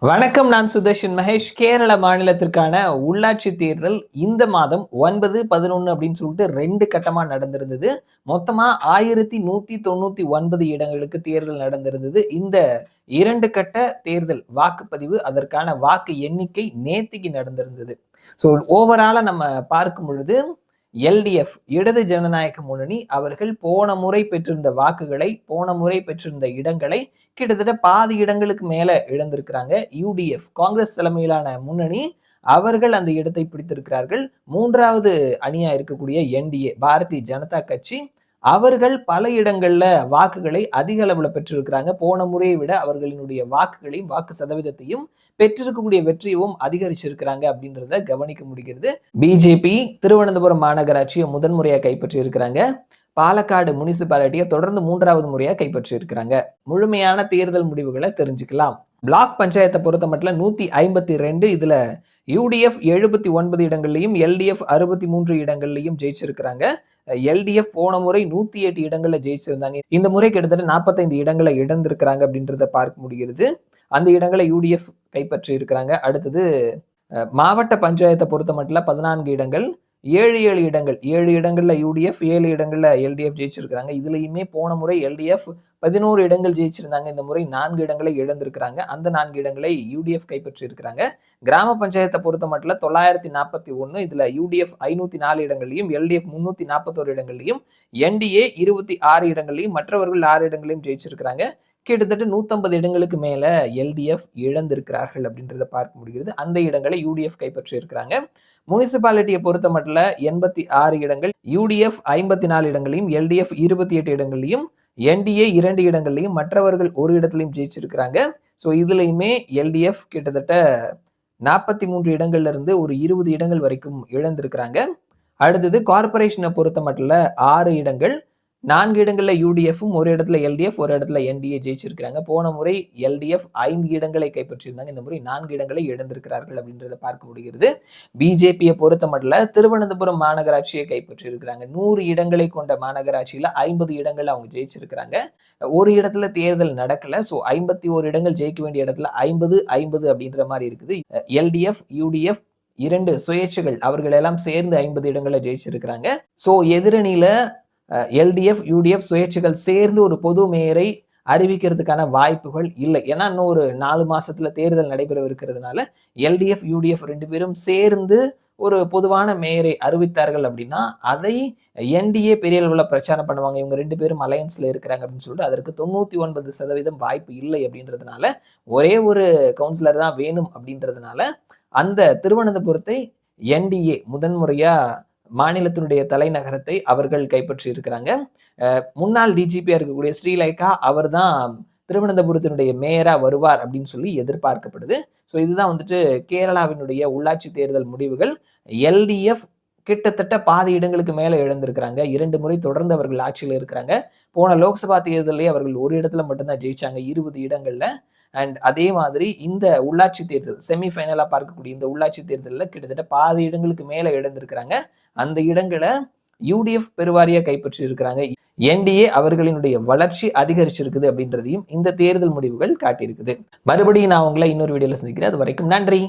வணக்கம். நான் சுதர்ஷன் மகேஷ். கேரள மாநிலத்திற்கான உள்ளாட்சி தேர்தல் இந்த மாதம் 9, 11 அப்படின்னு சொல்லிட்டு 2 கட்டமா நடந்திருந்தது. மொத்தமா 1199 இடங்களுக்கு தேர்தல் நடந்திருந்தது. இந்த 2 கட்ட தேர்தல் வாக்குப்பதிவு, அதற்கான வாக்கு எண்ணிக்கை நேத்திக்கு நடந்திருந்தது. ஸோ ஓவராலா நம்ம பார்க்கும் பொழுது எல்டிஎஃப் இடது ஜனநாயக முன்னணி அவர்கள் போன முறை பெற்றிருந்த வாக்குகளை, போன முறை பெற்றிருந்த இடங்களை கிட்டத்தட்ட பாதி இடங்களுக்கு மேல இழந்திருக்கிறாங்க. யுடிஎஃப் காங்கிரஸ் தலைமையிலான முன்னணி அவர்கள் அந்த இடத்தை பிடித்திருக்கிறார்கள். 3வது அணியா இருக்கக்கூடிய என்டிஏ பாரதிய ஜனதா கட்சி அவர்கள் பல இடங்கள்ல வாக்குகளை அதிக அளவுல பெற்றிருக்கிறாங்க. போன முறையை விட அவர்களினுடைய வாக்குகளையும், வாக்கு சதவீதத்தையும் பெற்றிருக்கக்கூடிய வெற்றியும் அதிகரிச்சிருக்கிறாங்க அப்படின்றத கவனிக்க முடிகிறது. பிஜேபி திருவனந்தபுரம் மாநகராட்சியை முதன்முறையா கைப்பற்றி இருக்கிறாங்க. பாலக்காடு முனிசிபாலிட்டியை தொடர்ந்து 3வது முறையா கைப்பற்றி இருக்கிறாங்க. முழுமையான தேர்தல் முடிவுகளை தெரிஞ்சுக்கலாம். பிளாக் பஞ்சாயத்தை பொறுத்த மட்டும் 152, இதுல யுடிஎஃப் 79 இடங்கள்லையும், எல்டிஎஃப் 63 இடங்கள்லையும் ஜெயிச்சிருக்கிறாங்க. எல்டிஎஃப் போன முறை 108 இடங்கள்ல ஜெயிச்சிருந்தாங்க. இந்த முறை கிட்டத்தட்ட 45 இடங்களை இழந்திருக்கிறாங்க அப்படின்றத பார்க்க முடிகிறது. அந்த இடங்களை யுடிஎஃப் கைப்பற்றி இருக்கிறாங்க. அடுத்தது மாவட்ட பஞ்சாயத்தை பொறுத்த மட்டும் 14 இடங்கள், 7 இடங்கள், 7 இடங்கள்ல யுடிஎஃப், 7 இடங்கள்ல எல்டிஎஃப் ஜெயிச்சிருக்கிறாங்க. இதுலயுமே போன முறை எல்டிஎஃப் 11 இடங்கள் ஜெயிச்சிருந்தாங்க. இந்த முறை 4 இடங்களை இழந்திருக்கிறாங்க. அந்த 4 இடங்களை யுடிஎஃப் கைப்பற்றி இருக்கிறாங்க. கிராம பஞ்சாயத்தை பொறுத்த மட்டும் 941, இதுல யுடிஎஃப் 504 இடங்களையும், எல்டிஎஃப் 341 இடங்களையும், என்டிஏ 26 இடங்களையும், மற்றவர்கள் 6 இடங்களையும் ஜெயிச்சிருக்கிறாங்க. கிட்டத்தட்ட 150 இடங்களுக்கு மேல எல்டிஎஃப் இழந்திருக்கிறார்கள் அப்படின்றத பார்க்க முடிகிறது. அந்த இடங்களை யுடிஎஃப் கைப்பற்றி இருக்கிறாங்க. முனிசிபாலிட்டியை பொறுத்த மட்டும் 86 இடங்கள், யுடிஎஃப் 54 இடங்களையும், எல்டிஎஃப் 28 இடங்களையும், என்டிஏ 2 இடங்களையும், மற்றவர்கள் 1 இடத்திலையும் ஜெயிச்சிருக்கிறாங்க. ஸோ இதுலையுமே எல்டிஎஃப் கிட்டத்தட்ட 43 இடங்கள்ல இருந்து ஒரு 20 இடங்கள் வரைக்கும் இழந்திருக்கிறாங்க. அடுத்தது கார்பரேஷனை பொறுத்த மட்டும் 6 இடங்கள், 4 இடங்கள்ல யுடிஎஃப்பும், ஒரு இடத்துல எல்டிஎஃப், ஒரு இடத்துல என்டிஏ ஜெயிச்சிருக்கிறாங்க. போன முறை எல்டிஎஃப் 5 இடங்களை கைப்பற்றியிருந்தாங்க. இந்த முறை 4 இடங்களை இழந்திருக்கிறார்கள் அப்படின்றத பார்க்க முடிகிறது. பிஜேபியை பொறுத்த மட்டும் திருவனந்தபுரம் மாநகராட்சியை கைப்பற்றி இருக்கிறாங்க. 100 இடங்களை கொண்ட மாநகராட்சியில 50 இடங்கள் அவங்க ஜெயிச்சிருக்கிறாங்க. ஒரு இடத்துல தேர்தல் நடக்கல. ஸோ 51 இடங்கள் ஜெயிக்க வேண்டிய இடத்துல 50 அப்படின்ற மாதிரி இருக்குது. எல்டிஎஃப், யுடிஎஃப் 2 சுயேட்சைகள் அவர்கள் எல்லாம் சேர்ந்து 50 இடங்களை ஜெயிச்சிருக்கிறாங்க. ஸோ எதிரணியில எல்டிஎஃப், யுடிஎஃப் சுயேட்சைகள் சேர்ந்து ஒரு பொது மேயரை அறிவிக்கிறதுக்கான வாய்ப்புகள் இல்லை. ஏன்னா இன்னும் ஒரு 4 மாசத்துல தேர்தல் நடைபெறவிருக்கிறதுனால எல்டிஎஃப், யுடிஎஃப் 2 பேரும் சேர்ந்து ஒரு பொதுவான மேயரை அறிவித்தார்கள் அப்படின்னா அதை என்டிஏ பெரிய அளவுல பிரச்சாரம் பண்ணுவாங்க. இவங்க 2 பேரும் அலையன்ஸ்ல இருக்கிறாங்க அப்படின்னு சொல்லிட்டு அதற்கு 99% வாய்ப்பு இல்லை அப்படின்றதுனால ஒரே ஒரு கவுன்சிலர் தான் வேணும் அப்படின்றதுனால அந்த திருவனந்தபுரத்தை என்டிஏ முதன்முறையா மாநிலத்தினுடைய தலைநகரத்தை அவர்கள் கைப்பற்றி இருக்கிறாங்க. முன்னாள் டிஜிபியா இருக்கக்கூடிய ஸ்ரீலேகா அவர் தான் திருவனந்தபுரத்தினுடைய மேயரா வருவார் அப்படின்னு சொல்லி எதிர்பார்க்கப்படுது. ஸோ இதுதான் வந்துட்டு கேரளாவினுடைய உள்ளாட்சி தேர்தல் முடிவுகள். எல்டிஎஃப் கிட்டத்தட்ட பாதி இடங்களுக்கு மேல இழந்திருக்கிறாங்க. 2 முறை தொடர்ந்து அவர்கள் ஆட்சியில் இருக்கிறாங்க. போன லோக்சபா தேர்தலே அவர்கள் ஒரு இடத்துல மட்டும்தான் ஜெயிச்சாங்க, 20 இடங்கள்ல. அண்ட் அதே மாதிரி இந்த உள்ளாட்சி தேர்தல் செமிஃபைனலா பார்க்கக்கூடிய இந்த உள்ளாட்சி தேர்தலில் கிட்டத்தட்ட பாதி இடங்களுக்கு மேல இழந்திருக்கிறாங்க. அந்த இடங்களை யுடிஎஃப் பெருவாரியா கைப்பற்றி இருக்கிறாங்க. என்டிஏ அவர்களினுடைய வளர்ச்சி அதிகரிச்சிருக்குது அப்படின்றதையும் இந்த தேர்தல் முடிவுகள் காட்டியிருக்குது. மறுபடியும் நான் உங்களை இன்னொரு வீடியோல சந்திக்கிறேன். அது வரைக்கும் நன்றி.